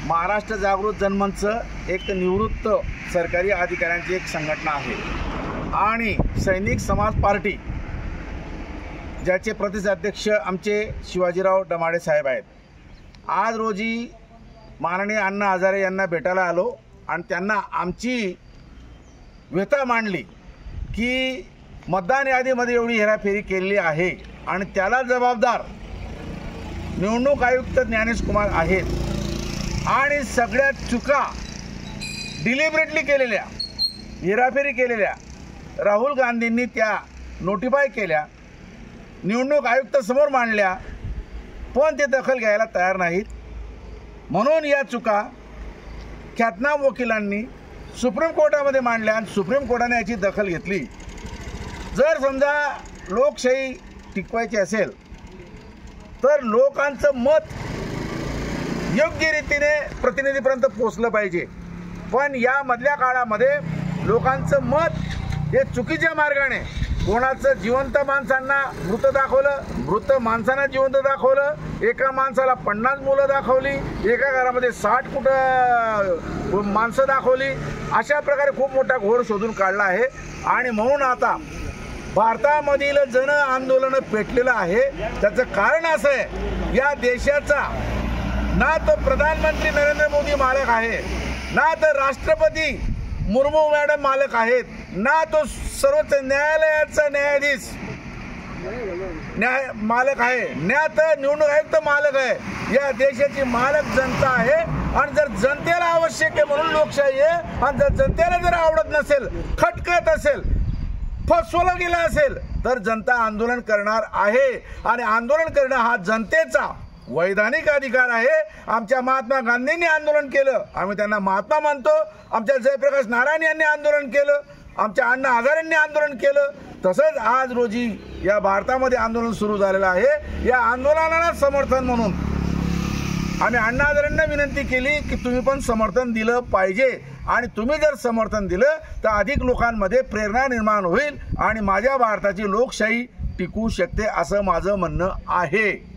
महाराष्ट्र जागृत जनमंच एक निवृत्त सरकारी अधिकाऱ्यांची एक संघटना आहे आणि सैनिक समाज पार्टी ज्याचे प्रदेशाध्यक्ष आमचे शिवाजीराव डमाडे साहेब आहेत। आज रोजी माननीय अण्णा हजारे यांना भेटायला आलो आणि त्यांना आमची व्यथा मांडली की मतदान यादीमध्ये एवढी हेराफेरी केलेली आहे आणि त्याला जबाबदार निवडणूक आयुक्त ज्ञानेश कुमार आहेत आणि सगळ्या चुका डिलिबरेटली केलेल्या हेराफेरी केलेल्या राहुल गांधींनी त्या नोटिफाय केल्या, निवडणूक आयुक्त समोर मांडल्या, पण ते दखल घ्यायला तयार नाहीत। म्हणून या चुका ख्यातनाम वकिलांनी सुप्रीम कोर्टामध्ये मांडल्या आणि सुप्रीम कोर्टाने याची दखल घेतली। जर समजा लोकशाही टिकवायची असेल तर लोकांचं मत योग्य रीतीने प्रतिनिधीपर्यंत पोहोचलं पाहिजे, पण या मधल्या काळामध्ये लोकांचं मत हे चुकीच्या मार्गाने कोणाचं जिवंत माणसांना मृत दाखवलं, मृत माणसांना जिवंत दाखवलं, एका माणसाला 50 मुलं दाखवली, एका घरामध्ये 60 माणसं दाखवली, अशा प्रकारे खूप मोठा घोर शोधून काढला आहे। आणि म्हणून आता भारतामधील जन आंदोलन पेटलेलं आहे। त्याचं कारण असं आहे, या देशाचा ना तो प्रधानमंत्री नरेंद्र मोदी मालक आहे, ना तर राष्ट्रपती मुर्मू मॅडम मालक आहेत, ना तो सर्वोच्च न्यायालयाचा न्यायाधीश मालक आहे, ना तर निवडणूक आयुक्त मालक आहे। या देशाची मालक जनता आहे आणि जर जनतेला आवश्यक आहे म्हणून लोकशाही आहे आणि जर जनतेला जर आवडत नसेल, खटकत असेल, फसवलं गेलं असेल तर जनता आंदोलन करणार आहे आणि आंदोलन करणं हा जनतेचा वैधानिक अधिकार आहे। आमच्या महात्मा गांधींनी आंदोलन केलं, आम्ही त्यांना महात्मा मानतो। आमच्या जयप्रकाश नारायण यांनी आंदोलन केलं, आमच्या अण्णा हजारेंनी आंदोलन केलं, तसंच आज रोजी या भारतामध्ये आंदोलन सुरू झालेलं आहे। या आंदोलनाला समर्थन म्हणून आम्ही अण्णा हजारेंना विनंती केली की तुम्ही पण समर्थन दिलं पाहिजे आणि तुम्ही जर समर्थन दिलं तर अधिक लोकांमध्ये प्रेरणा निर्माण होईल आणि माझ्या भारताची लोकशाही टिकू शकते असं माझं म्हणणं आहे।